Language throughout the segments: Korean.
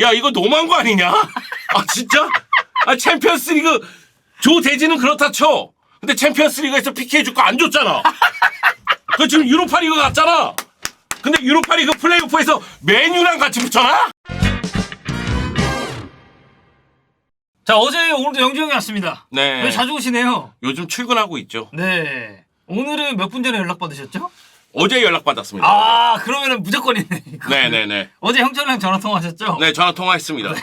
야 이거 너무한 거 아니냐? 아 진짜? 아 챔피언스리그 조대진은 그렇다 쳐. 근데 챔피언스리그에서 PK 줄 거 안 줬잖아. 그 지금 유로파리그 갔잖아. 근데 유로파리그 플레이오프에서 메뉴랑 같이 붙여놔? 자, 어제 오늘도 영주 형이 왔습니다. 네. 왜 자주 오시네요? 요즘 출근하고 있죠. 네. 오늘은 몇 분 전에 연락 받으셨죠? 어제 연락 받았습니다. 아, 그러면은 무조건이네. 이거. 네네네. 어제 형철이랑 전화 통화하셨죠? 네 전화 통화했습니다.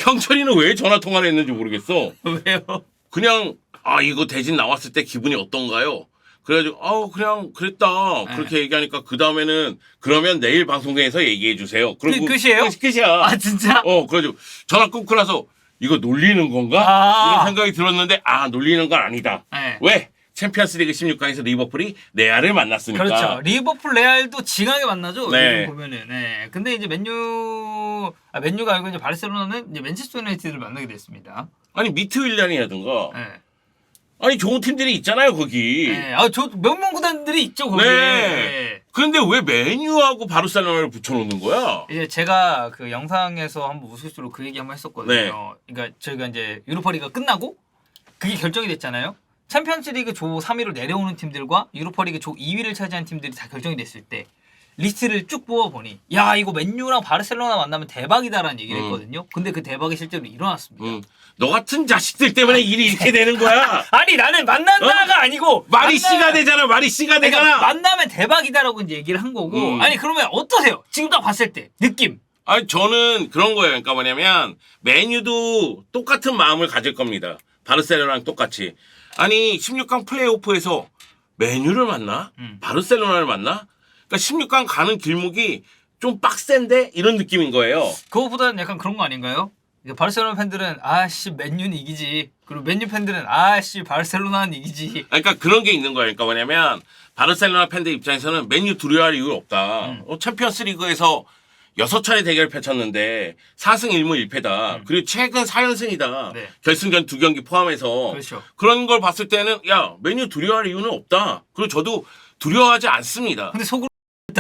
형철이는 왜 전화 통화를 했는지 모르겠어. 왜요? 그냥 아 이거 대진 나왔을 때 기분이 어떤가요? 그래가지고 그냥 그랬다 그렇게 얘기하니까 그 다음에는 그러면 내일 방송에서 얘기해 주세요. 그리고 끝이에요? 끝이야. 아, 진짜? 그래가지고 전화 끊고 나서 이거 놀리는 건가? 아. 이런 생각이 들었는데 놀리는 건 아니다. 네. 왜? 챔피언스리그 16강에서 리버풀이 레알을 만났으니까. 그렇죠. 리버풀 레알도 징하게 만나죠. 네. 요즘 보면은. 네. 근데 이제 맨유가 아니고 이제 바르셀로나는 이제 맨체스터 유나이티드를 만나게 됐습니다. 아니 미트윌리안이라든가 네. 아니 좋은 팀들이 있잖아요 거기. 네. 저 명문 구단들이 있죠 거기에. 네. 그런데 왜 메뉴하고 바르셀로나를 붙여놓는 거야? 이제 제가 그 영상에서 한번 우스갯소리로 그 얘기 한번 했었거든요. 네. 그러니까 저희가 이제 유로파리가 끝나고 그게 결정이 됐잖아요. 챔피언스리그 조 3위로 내려오는 팀들과 유로파리그 조 2위를 차지한 팀들이 다 결정이 됐을 때 리스트를 쭉 뽑아보니 야 이거 맨유랑 바르셀로나 만나면 대박이다라는 얘기를 했거든요. 근데 그 대박이 실제로 일어났습니다. 너 같은 자식들 때문에 일이 이렇게 되는 거야. 아니 나는 만난다가 아니고 말이 씨가 되잖아. 말이 씨가 되잖아. 그러니까 만나면 대박이다라고 이제 얘기를 한 거고 아니 그러면 어떠세요? 지금 딱 봤을 때 느낌. 아니 저는 그런 거예요. 그러니까 뭐냐면 메뉴도 똑같은 마음을 가질 겁니다. 바르셀로나랑 똑같이. 아니 16강 플레이오프에서 메뉴를 만나? 바르셀로나를 만나? 그러니까 16강 가는 길목이 좀 빡센데 이런 느낌인 거예요. 그거보다는 약간 그런 거 아닌가요? 이제 바르셀로나 팬들은 아씨 맨유는 이기지. 그리고 맨유 팬들은 아씨 바르셀로나는 이기지. 그러니까 그런 게 있는 거예요. 그러니까 뭐냐면 바르셀로나 팬들 입장에서는 맨유 두려워할 이유가 없다. 챔피언스리그에서 6차례 대결을 펼쳤는데 4승 1무 1패다. 그리고 최근 4연승이다. 네. 결승전 2경기 포함해서. 그렇죠. 그런 걸 봤을 때는 야 맨유 두려워할 이유는 없다. 그리고 저도 두려워하지 않습니다. 근데 속으로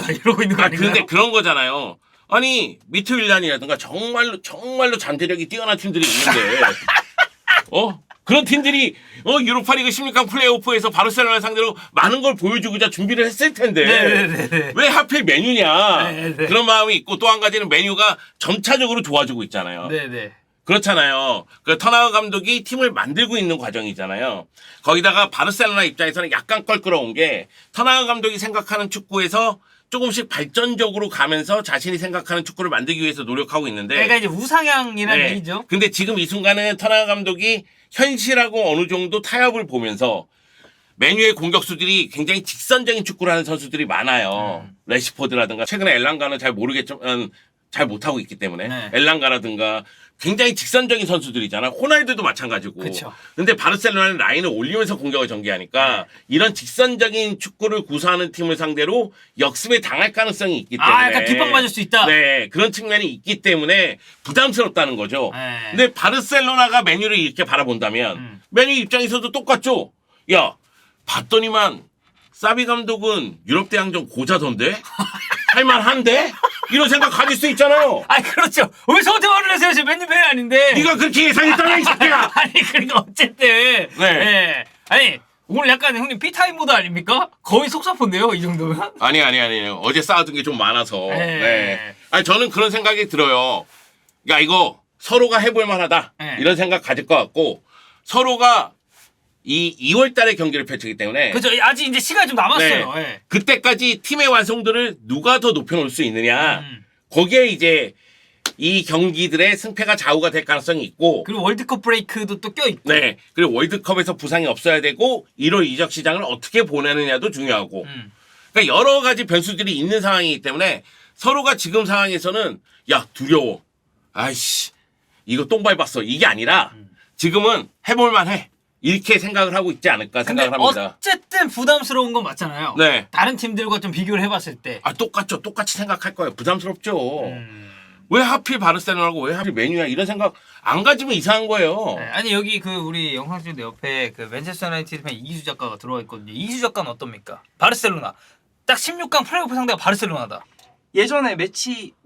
이러고 있는 거 아닌가요? 근데 그런 거잖아요. 아니 미트윌란이라든가 정말로 잠재력이 뛰어난 팀들이 있는데 그런 팀들이 유로파리그 16강 플레이오프에서 바르셀로나 상대로 많은 걸 보여주고자 준비를 했을 텐데 네네네. 왜 하필 메뉴냐. 네네. 그런 마음이 있고 또 한 가지는 메뉴가 점차적으로 좋아지고 있잖아요. 네네. 그렇잖아요. 그 터나우 감독이 팀을 만들고 있는 과정이잖아요. 거기다가 바르셀로나 입장에서는 약간 껄끄러운 게 터나우 감독이 생각하는 축구에서 조금씩 발전적으로 가면서 자신이 생각하는 축구를 만들기 위해서 노력하고 있는데 그러니까 이제 우상향이라는 네. 얘기죠. 근데 지금 이 순간은 터나우 감독이 현실하고 어느 정도 타협을 보면서 메뉴의 공격수들이 굉장히 직선적인 축구를 하는 선수들이 많아요. 레시포드라든가 최근에 엘랑가는 잘 모르겠지만 잘 못하고 있기 때문에 네. 엘랑가라든가 굉장히 직선적인 선수들이잖아. 호날두도 마찬가지고. 그쵸. 근데 바르셀로나는 라인을 올리면서 공격을 전개하니까 이런 직선적인 축구를 구사하는 팀을 상대로 역습에 당할 가능성이 있기 때문에 약간 뒷방 맞을 수 있다. 네, 그런 측면이 있기 때문에 부담스럽다는 거죠. 네. 근데 바르셀로나가 메뉴를 이렇게 바라본다면 메뉴 입장에서도 똑같죠. 야, 봤더니만 사비 감독은 유럽 대항전 고자던데? 할만한데? 이런 생각 가질 수 있잖아요. 아니 그렇죠. 왜 저한테 화를 내세요? 저 맨유 팬이 아닌데. 네가 그렇게 예상했잖아, 이 새끼야. 아니 그러니까 어쨌든 네. 아니 오늘 약간 형님 피타임 모드 아닙니까? 거의 속사포인데요 이 정도면. 아니. 어제 쌓아둔 게 좀 많아서. 네. 네. 아니, 저는 그런 생각이 들어요. 야, 이거 서로가 해볼 만하다. 네. 이런 생각 가질 것 같고, 서로가 이 2월 달에 경기를 펼치기 때문에. 그죠. 아직 이제 시간이 좀 남았어요. 네. 예. 그때까지 팀의 완성도를 누가 더 높여놓을 수 있느냐. 거기에 이제 이 경기들의 승패가 좌우가 될 가능성이 있고. 그리고 월드컵 브레이크도 또 껴있고. 네. 그리고 월드컵에서 부상이 없어야 되고 1월 이적 시장을 어떻게 보내느냐도 중요하고. 그러니까 여러 가지 변수들이 있는 상황이기 때문에 서로가 지금 상황에서는 야, 두려워. 아이씨, 이거 똥 밟았어. 이게 아니라 지금은 해볼만 해. 이렇게 생각을 하고 있지 않을까 근데 생각을 합니다. 어쨌든 부담스러운 건 맞잖아요. 네. 다른 팀들과 좀 비교를 해봤을 때. 똑같죠. 똑같이 생각할 거예요. 부담스럽죠. 왜 하필 바르셀로나고 왜 하필 메뉴야 이런 생각 안 가지면 이상한 거예요. 네, 아니 여기 그 우리 영상 찍는 옆에 그 맨체스터 유나이티드 팬 이기수 작가가 들어와 있거든요. 이기수 작가는 어떻습니까? 바르셀로나 딱 16강 플레이오프 상대가 바르셀로나다. 예전에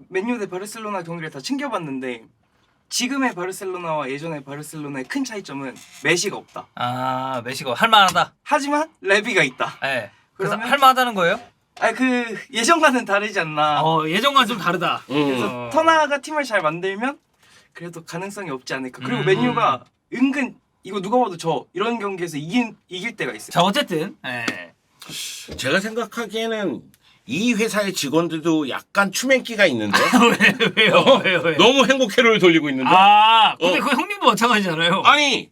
맨유 대 바르셀로나 경기를 다 챙겨봤는데 지금의 바르셀로나와 예전의 바르셀로나의 큰 차이점은 메시가 없다. 아 메시가 할만하다. 하지만 레비가 있다. 네. 그래서 그러면- 할만하다는 거예요? 그 예전과는 다르지 않나. 예전과 좀 다르다. 그래서 터나가 팀을 잘 만들면 그래도 가능성이 없지 않을까. 그리고 맨유가 은근 이거 누가 봐도 이런 경기에서 이길 때가 있어요. 자 어쨌든 제가 생각하기에는 이 회사의 직원들도 약간 추맨기가 있는데 왜요? 너무 행복회로를 돌리고 있는데 근데 그 형님도 마찬가지잖아요. 아니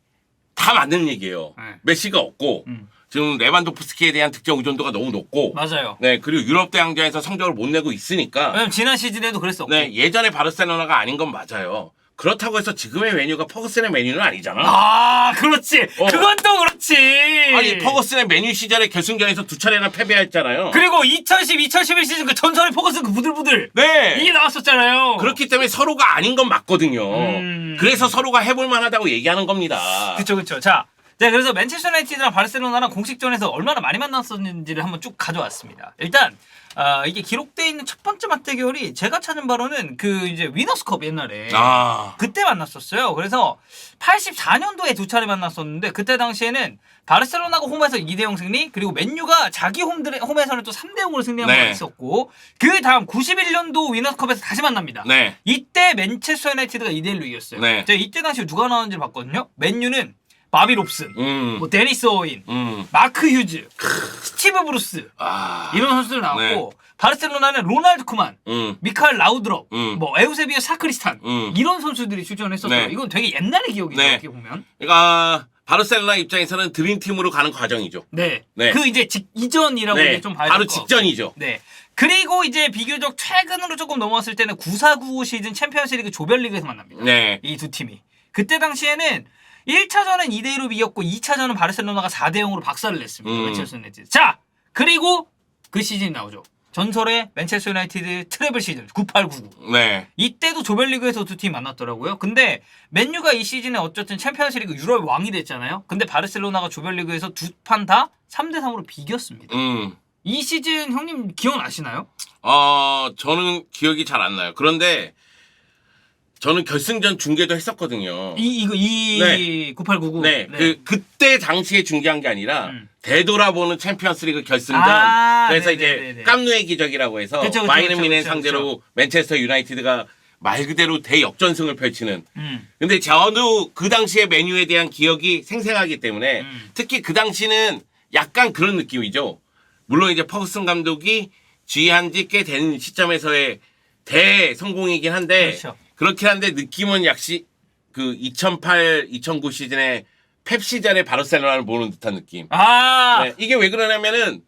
다 맞는 얘기예요. 네. 메시가 없고 지금 레반도프스키에 대한 득점 의존도가 너무 높고 맞아요. 네 그리고 유럽 대항전에서 성적을 못 내고 있으니까 왜냐면 지난 시즌에도 그랬었고. 네 예전에 바르셀로나가 아닌 건 맞아요. 그렇다고 해서 지금의 메뉴가 퍼거슨의 메뉴는 아니잖아. 그렇지. 그건 또 그렇지. 아니 퍼거슨의 메뉴 시절에 결승전에서 2차례나 패배했잖아요. 그리고 2010, 2011 시즌 그 전설의 포커스 그 부들부들 네. 이게 나왔었잖아요. 그렇기 때문에 서로가 아닌 건 맞거든요. 음. 그래서 서로가 해볼 만하다고 얘기하는 겁니다. 그쵸. 자, 그래서 맨체스터 유나이티드랑 바르셀로나랑 공식전에서 얼마나 많이 만났었는지를 한번 쭉 가져왔습니다. 일단 이게 기록돼 있는 첫 번째 맞대결이 제가 찾은 바로는 그 이제 위너스컵 옛날에 그때 만났었어요. 그래서 84년도에 두 차례 만났었는데 그때 당시에는 바르셀로나가 홈에서 2대0 승리, 그리고 맨유가 자기 홈에서는 또 3대0으로 승리한 네. 바 있었고, 그 다음 91년도 위너스컵에서 다시 만납니다. 네. 이때 맨체스터 유나이티드가 2대1로 이겼어요. 네. 제가 이때 당시 누가 나왔는지 봤거든요. 맨유는 바비 롭슨, 뭐 데니스 어윈, 마크 휴즈, 스티브 브루스 이런 선수들 나왔고, 바르셀로나는 로날드 쿠만, 미카엘 라우드롭, 뭐 에우세비오 사크리스탄 이런 선수들이 출전했었어요. 네. 이건 되게 옛날의 기억이죠. 네. 이렇게 보면. 그러니까 바르셀로나 입장에서는 드림팀으로 가는 과정이죠. 네. 네. 그 이제 이전이라고 네. 이제 좀 봐야 바로 될 것 같고. 직전이죠. 네. 그리고 이제 비교적 최근으로 조금 넘어왔을 때는 94-95 시즌 챔피언스리그 조별리그에서 만납니다. 네. 이 두 팀이. 그때 당시에는 1차전은 2대2로 이겼고 2차전은 바르셀로나가 4대0으로 박살을 냈습니다. 맨체스터 유나이티드. 자, 그리고 그 시즌이 나오죠. 전설의 맨체스터 유나이티드 트래블 시즌 98-99. 네. 이때도 조별리그에서 두 팀이 만났더라고요. 근데 맨유가 이 시즌에 어쨌든 챔피언스리그 유럽 왕이 됐잖아요. 근데 바르셀로나가 조별리그에서 두 판 다 3대3으로 비겼습니다. 이 시즌 형님 기억나시나요? 저는 기억이 잘 안 나요. 그런데 저는 결승전 중계도 했었거든요. 네. 98-99. 네. 그때 당시에 중계한 게 아니라 되돌아보는 챔피언스리그 결승전. 그래서 네네네네. 이제 깜누의 기적이라고 해서 그쵸, 바이에른 뮌헨 그쵸. 상대로 맨체스터 유나이티드가 말 그대로 대역전승을 펼치는. 음. 근데 저도 그 당시에 메뉴에 대한 기억이 생생하기 때문에 특히 그 당시는 약간 그런 느낌이죠. 물론 이제 퍼거슨 감독이 지휘한 지 꽤 된 시점에서의 대성공이긴 한데 그렇죠. 그렇긴 한데 느낌은 역시 그 2008, 2009 시즌에 펩 시절의 바르셀로나를 보는 듯한 느낌. 네, 이게 왜 그러냐면은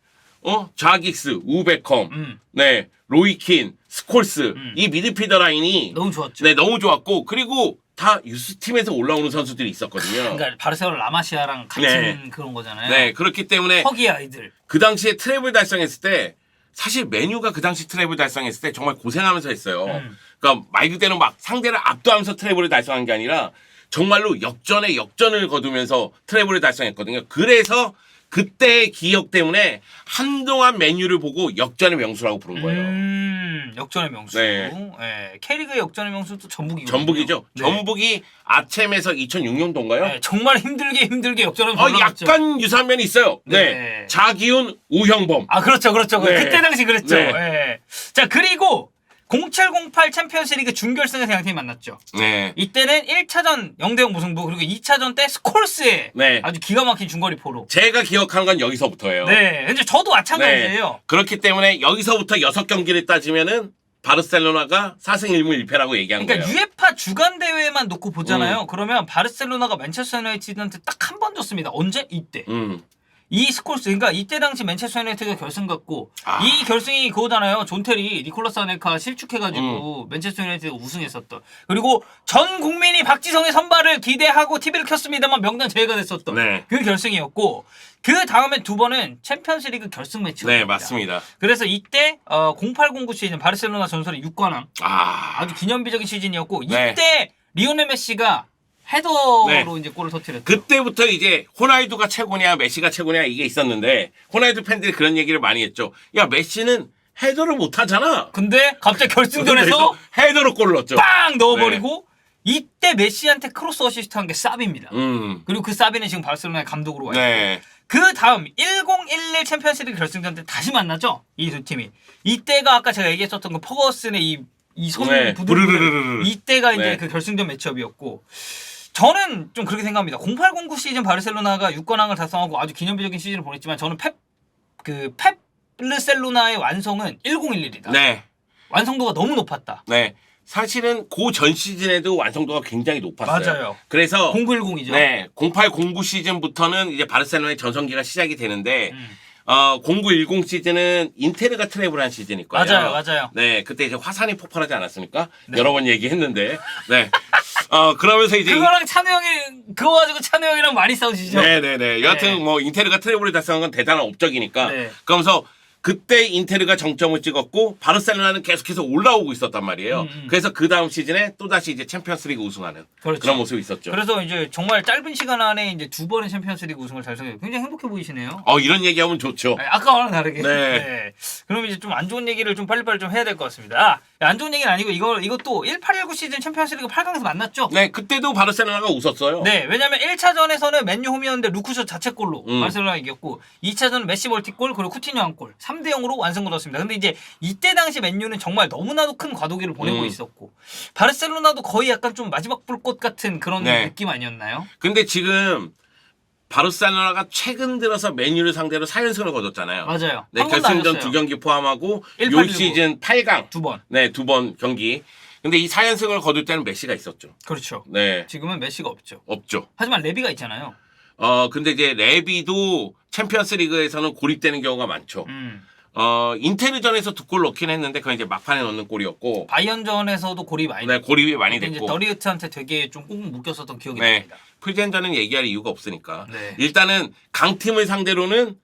자기스, 우베컴, 네, 로이킨, 스콜스 이 미드필더 라인이 너무 좋았죠. 네, 너무 좋았고 그리고 다 유스팀에서 올라오는 선수들이 있었거든요. 그러니까 바르셀로나 라마시아랑 같은 네. 그런 거잖아요. 네, 그렇기 때문에 허기 아이들. 그 당시에 트래블 달성했을 때 사실 메뉴가 그 당시 트래블 달성했을 때 정말 고생하면서 했어요. 그러니까 말 그대로 막 상대를 압도하면서 트래블을 달성한 게 아니라 정말로 역전에 역전을 거두면서 트래블을 달성했거든요. 그래서 그때의 기억 때문에 한동안 메뉴를 보고 역전의 명수라고 부른 거예요. 역전의 명수. 네. 네. K리그의 역전의 명수도 전북이거든요. 전북이죠. 네. 전북이 아챔에서 2006년도인가요? 네, 정말 힘들게 역전을 벌였죠. 약간 유사한 면이 있어요. 네. 네. 자기훈, 우형범. 그렇죠. 네. 그때 당시 그랬죠. 네. 네. 자, 그리고 07-08 챔피언스리그 준결승에서 양팀이 만났죠. 네. 이때는 1차전 0대0 무승부, 그리고 2차전 때 스콜스의 네. 아주 기가 막힌 중거리 포로. 제가 기억한 건 여기서부터예요. 네. 근데 저도 마찬가지예요. 그렇기 때문에 여기서부터 6경기를 따지면은 바르셀로나가 4승 1무 1패라고 얘기한 그러니까 거예요. UEFA 주간 대회만 놓고 보잖아요. 그러면 바르셀로나가 맨체스터 유나이티드한테 딱 한 번 졌습니다. 언제? 이때. 이 스콜스, 그러니까 이때 당시 맨체스터 유나이티드가 결승 갔고 이 결승이 그거잖아요. 존 테리, 니콜라스 아넬카 실축해가지고 맨체스터 유나이티드가 우승했었던. 그리고 전 국민이 박지성의 선발을 기대하고 TV를 켰습니다만 명단 제외가 됐었던 네. 그 결승이었고 그 다음에 두 번은 챔피언스리그 결승 매치였습니다. 네, 맞습니다. 그래서 이때 08-09 시즌 바르셀로나 전설의 6관왕 아주 기념비적인 시즌이었고 네. 이때 리오넬 메시가 헤더로 네. 이제 골을 터뜨렸죠. 그때부터 이제 호날두가 최고냐 메시가 최고냐 이게 있었는데 호날두 팬들이 그런 얘기를 많이 했죠. 야 메시는 헤더를 못 하잖아. 근데 갑자기 결승전에서 헤더로 골을 넣었죠. 빵 넣어버리고 이때 메시한테 크로스 어시스트한 게 사비입니다. 그리고 그 사비는 지금 바르셀로나의 감독으로 와 있고 네. 그 다음 1011 챔피언스리그 결승전 때 다시 만났죠. 이 두 팀이. 이때가 아까 제가 얘기했었던 그 퍼거슨의 이손 네. 부들부들 이때가 이제 네. 그 결승전 매치업이었고 저는 좀 그렇게 생각합니다. 0809 시즌 바르셀로나가 6관왕을 달성하고 아주 기념비적인 시즌을 보냈지만 저는 페르셀로나의 완성은 1011이다. 네. 완성도가 너무 높았다. 네. 사실은 그 전 시즌에도 완성도가 굉장히 높았어요. 맞아요. 그래서 0910이죠. 네, 0809 시즌부터는 이제 바르셀로나의 전성기가 시작이 되는데 0910 시즌은 인테르가 트래블한 시즌일 거예요. 맞아요. 네, 그때 이제 화산이 폭발하지 않았습니까? 여러 번 얘기했는데. 네. 그러면서 이제 그거랑 찬우 형이 그거 가지고 찬우 형이랑 많이 싸우시죠. 네네네. 여하튼 뭐 인테르가 트래블을 달성한 건 대단한 업적이니까. 네. 그러면서 그때 인테르가 정점을 찍었고 바르셀로나는 계속해서 올라오고 있었단 말이에요. 그래서 그 다음 시즌에 또 다시 이제 챔피언스리그 우승하는 그렇죠. 그런 모습이 있었죠. 그래서 이제 정말 짧은 시간 안에 이제 두 번의 챔피언스리그 우승을 달성해요. 굉장히 행복해 보이시네요. 이런 얘기하면 좋죠. 아까와는 다르게. 네. 그럼 이제 좀 안 좋은 얘기를 좀 빨리빨리 좀 해야 될 것 같습니다. 안 좋은 얘기는 아니고 이것도 1819 시즌 챔피언스리그 8강에서 만났죠. 네, 그때도 바르셀로나가 웃었어요. 네, 왜냐면 1차전에서는 맨유 홈이었는데 루크쇼 자책골로 바르셀로나 이겼고 2차전은 메시 멀티골 그리고 쿠티뉴 한 골 3대 0으로 완승 거뒀습니다. 근데 이제 이때 당시 맨유는 정말 너무나도 큰 과도기를 보내고 있었고 바르셀로나도 거의 약간 좀 마지막 불꽃 같은 그런 네. 느낌 아니었나요? 근데 지금 바르셀로나가 최근 들어서 맨유를 상대로 4연승을 거뒀잖아요. 맞아요. 네, 한 번도 결승전 안 2경기 포함하고 1819. 요 시즌 8강. 두 번. 네, 2번 경기. 근데 이 4연승을 거둘 때는 메시가 있었죠. 그렇죠. 네. 지금은 메시가 없죠. 없죠. 하지만 레비가 있잖아요. 근데 이제 레비도 챔피언스 리그에서는 고립되는 경우가 많죠. 인테르전에서 2골 넣긴 했는데 그건 이제 막판에 넣는 골이었고. 바이언전에서도 고립 많이 네, 고립이 많이 이제 됐고. 더리우트한테 되게 좀 꾹 묶였었던 기억이 네. 납니다. 풀젠전은 얘기할 이유가 없으니까. 네. 일단은 강팀을 상대로는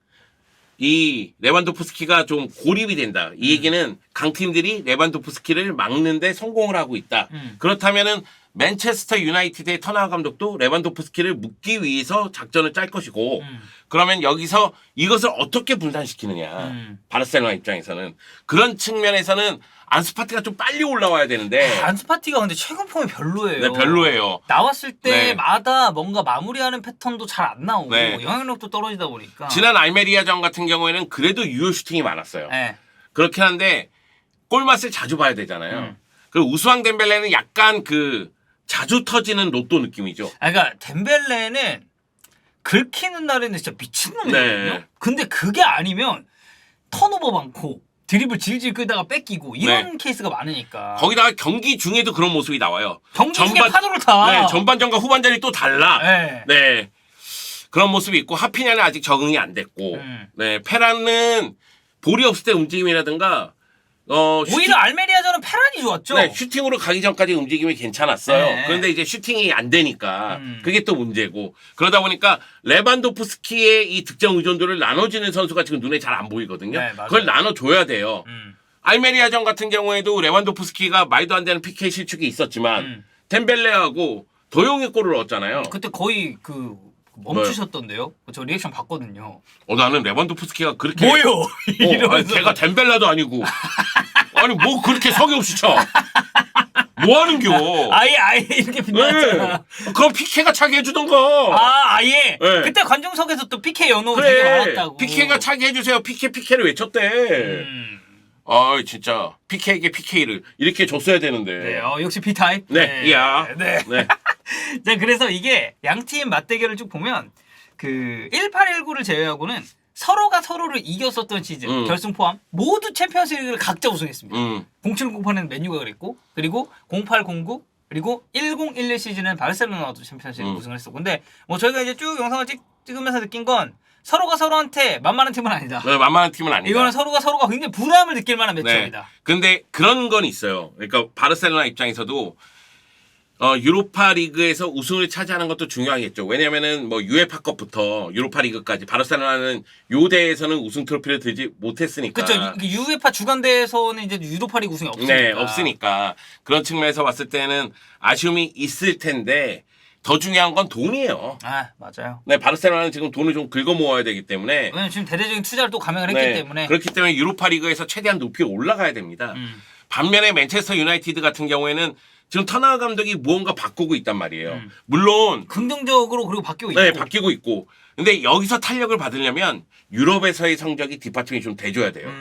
이 레반도프스키가 좀 고립이 된다. 이 얘기는 강팀들이 레반도프스키를 막는데 성공을 하고 있다. 그렇다면은 맨체스터 유나이티드의 터나우 감독도 레반도프스키를 묶기 위해서 작전을 짤 것이고 그러면 여기서 이것을 어떻게 분산시키느냐. 바르셀로나 입장에서는 그런 측면에서는 안수파티가 좀 빨리 올라와야 되는데 안스파티가 근데 최근 폼이 별로예요. 네, 별로예요. 나왔을 네. 때마다 뭔가 마무리하는 패턴도 잘 안 나오고 네. 영향력도 떨어지다 보니까 지난 알메리아전 같은 경우에는 그래도 유효 슈팅이 많았어요. 네. 그렇긴 한데 골맛을 자주 봐야 되잖아요. 그리고 우스왕 덴벨레는 약간 그 자주 터지는 로또 느낌이죠. 그러니까 덴벨레는 긁히는 날에는 진짜 미친놈이거든요. 네. 근데 그게 아니면 턴오버 많고 드리블 질질 끌다가 뺏기고 이런 네. 케이스가 많으니까 거기다가 경기 중에도 그런 모습이 나와요. 경기 중에 파도를 타. 네, 전반전과 후반전이 또 달라. 네. 네. 그런 모습이 있고 하피냐는 아직 적응이 안 됐고 네, 페란은 볼이 없을 때 움직임이라든가 오히려 알메리아전은 페란이 좋았죠. 네, 슈팅으로 가기 전까지 움직임이 괜찮았어요. 네. 그런데 이제 슈팅이 안 되니까 그게 또 문제고 그러다 보니까 레반도프스키의 이 득점 의존도를 나눠주는 선수가 지금 눈에 잘 안 보이거든요. 네, 맞아요. 그걸 나눠줘야 돼요. 알메리아전 같은 경우에도 레반도프스키가 말도 안 되는 PK 실축이 있었지만 덴벨레하고 도용의 골을 넣었잖아요. 그때 거의 그 멈추셨던데요? 저 리액션 봤거든요. 나는 레반도프스키가 그렇게 뭐요? 이러면서 걔가 덴벨라도 아니고 아니 뭐 그렇게 성의 없이 쳐. 뭐 하는겨? 아예 이렇게 빛났잖아. 네. 그럼 피케가 차게 해주던가. 아예. 네. 그때 관중석에서 또 PK 연호 되게 많았다고. 피케가 차게 해주세요. 피케를 외쳤대. 진짜 피케에게 PK를 이렇게 줬어야 되는데. 네, 역시 B타입. 네, 이야. 네. 네. 자, 그래서 이게 양팀 맞대결을 쭉 보면 그 1819를 제외하고는 서로가 서로를 이겼었던 시즌 결승 포함 모두 챔피언스리그를 각자 우승했습니다. 0708은 맨유가 그랬고 그리고 0809 그리고 1011 시즌은 바르셀로나도 챔피언스리그 우승을 했었고 근데 뭐 저희가 이제 쭉 영상을 찍으면서 느낀 건 서로가 서로한테 만만한 팀은 아니다. 네, 만만한 팀은 아니다. 이거는 서로가 굉장히 부담을 느낄 만한 매치업이다. 네. 근데 그런 건 있어요. 그러니까 바르셀로나 입장에서도 유로파 리그에서 우승을 차지하는 것도 중요하겠죠. 왜냐면은 뭐 유에파컵부터 유로파 리그까지 바르셀로나는 요 대회에서는 우승 트로피를 들지 못했으니까. 그렇죠. 유에파 주간대회에서는 이제 유로파리그 우승이 없으니까. 네, 없으니까. 그런 측면에서 봤을 때는 아쉬움이 있을 텐데 더 중요한 건 돈이에요. 아 맞아요. 네, 바르셀로나는 지금 돈을 좀 긁어 모아야 되기 때문에 왜냐면 지금 대대적인 투자를 또 감행을 했기 네, 때문에. 그렇기 때문에 유로파리그에서 최대한 높이 올라가야 됩니다. 반면에 맨체스터 유나이티드 같은 경우에는 지금 터너 감독이 무언가 바꾸고 있단 말이에요. 물론 긍정적으로 그리고 바뀌고 있고. 네, 바뀌고 있고. 근데 여기서 탄력을 받으려면 유럽에서의 성적이 뒷받침이 좀 돼줘야 돼요.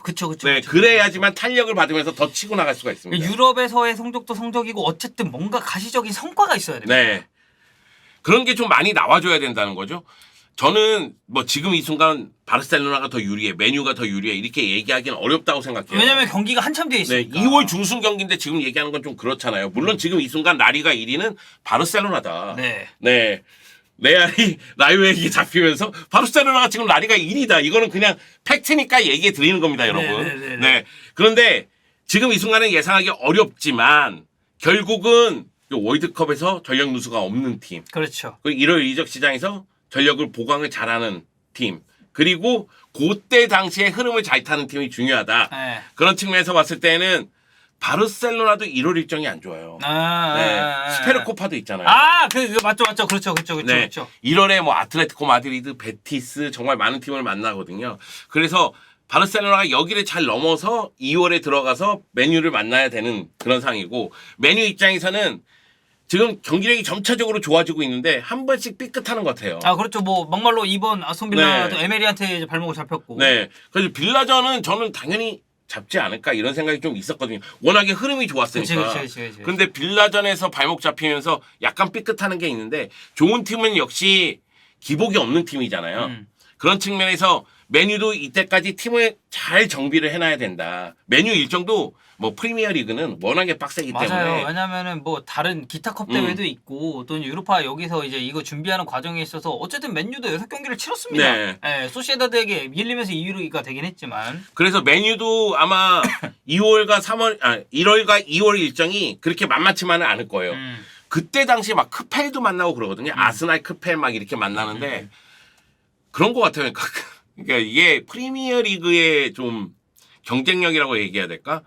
그쵸. 네, 그래야지만 탄력을 받으면서 더 치고 나갈 수가 있습니다. 유럽에서의 성적도 성적이고 어쨌든 뭔가 가시적인 성과가 있어야 됩니다. 네. 그런 게 좀 많이 나와줘야 된다는 거죠. 저는 뭐 지금 이 순간 바르셀로나가 더 유리해, 메뉴가 더 유리해 이렇게 얘기하기는 어렵다고 생각해요. 왜냐면 경기가 한참 뒤에 네, 있으니까. 2월 중순 경기인데 지금 얘기하는 건 좀 그렇잖아요. 물론 지금 이 순간 라리가 1위는 바르셀로나다. 네. 네. 레알이 라이오에게 잡히면서 바르셀로나가 지금 라리가 1위다. 이거는 그냥 팩트니까 얘기해 드리는 겁니다, 여러분. 네. 네. 그런데 지금 이 순간은 예상하기 어렵지만 결국은 월드컵에서 전력 누수가 없는 팀. 그렇죠. 그리고 1월 이적 시장에서 전력을 보강을 잘하는 팀. 그리고 그때 당시에 흐름을 잘 타는 팀이 중요하다. 네. 그런 측면에서 봤을 때는 바르셀로나도 1월 일정이 안 좋아요. 네. 스페르코파도 있잖아요. 그 맞죠. 그렇죠. 네. 1월에 뭐 아틀레티코 마드리드, 베티스 정말 많은 팀을 만나거든요. 그래서 바르셀로나가 여기를 잘 넘어서 2월에 들어가서 메뉴를 만나야 되는 그런 상황이고 메뉴 입장에서는 지금 경기력이 점차적으로 좋아지고 있는데 한 번씩 삐끗하는 것 같아요. 그렇죠. 뭐 막말로 이번 아스톤빌라도 네. 에메리한테 이제 발목을 잡혔고. 네. 그래서 빌라전은 저는 당연히 잡지 않을까 이런 생각이 좀 있었거든요. 워낙에 흐름이 좋았으니까. 그치. 그런데 빌라전에서 발목 잡히면서 약간 삐끗하는 게 있는데 좋은 팀은 역시 기복이 없는 팀이잖아요. 그런 측면에서 메뉴도 이때까지 팀을 잘 정비를 해놔야 된다. 메뉴 일정도 뭐 프리미어 리그는 워낙에 빡세기 맞아요. 때문에 왜냐면은 뭐 다른 기타컵 대회도 있고 또 유로파 여기서 이제 이거 준비하는 과정에 있어서 어쨌든 맨유도 6경기를 치렀습니다. 네. 네, 소시에다드에게 밀리면서 2위가 되긴 했지만. 그래서 메뉴도 아마 1월과 2월 일정이 그렇게 만만치만은 않을 거예요. 그때 당시에 막 크펠도 만나고 그러거든요. 아스날 크펠 막 이렇게 만나는데 그런 것 같아요. 그러니까 이게 프리미어 리그의 좀 경쟁력이라고 얘기해야 될까?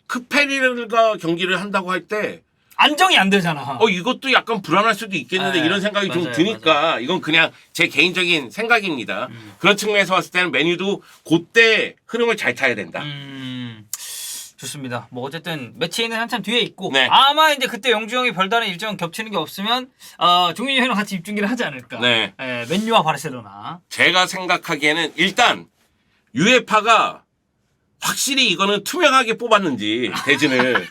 크펠과 경기를 한다고 할 때 안정이 안 되잖아. 이것도 약간 불안할 수도 있겠는데 네, 이런 생각이 좀 맞아요, 드니까 이건 그냥 제 개인적인 생각입니다. 그런 측면에서 봤을 때는 메뉴도 그때 흐름을 잘 타야 된다. 좋습니다. 뭐 어쨌든 매치는 한참 뒤에 있고 네. 아마 이제 그때 영주 형이 별다른 일정 겹치는 게 없으면 종윤이 형이랑 같이 입중계를 하지 않을까. 네. 맨유와 바르셀로나. 제가 생각하기에는 일단 UEFA가 확실히 이거는 투명하게 뽑았는지 대진을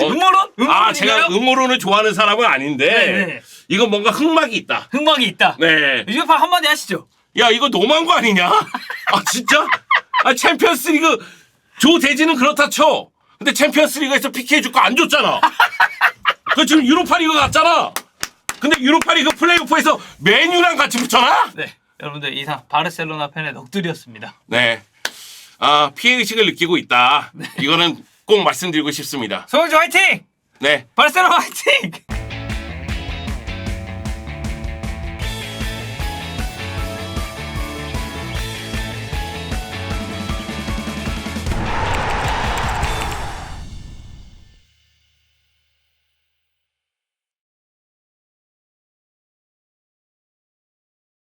음모론? 제가 음모론을 좋아하는 사람은 아닌데 네. 이건 뭔가 흑막이 있다. 흑막이 있다. 네. 유에파 한마디 하시죠. 야 이거 너무한 거 아니냐? 진짜? 챔피언스리그 조 대진은 그렇다 쳐. 근데 챔피언스리그에서 PK 줄 거 안 줬잖아. 그 지금 유로파리그 갔잖아. 근데 유로파리그 플레이오프에서 메뉴랑 같이 붙잖아. 네. 여러분들 이상 바르셀로나 팬의 넋두리였습니다. 네. 피해의식을 느끼고 있다. 이거는 꼭 말씀드리고 싶습니다. 송영주 화이팅! 네. 바르셀로나 화이팅!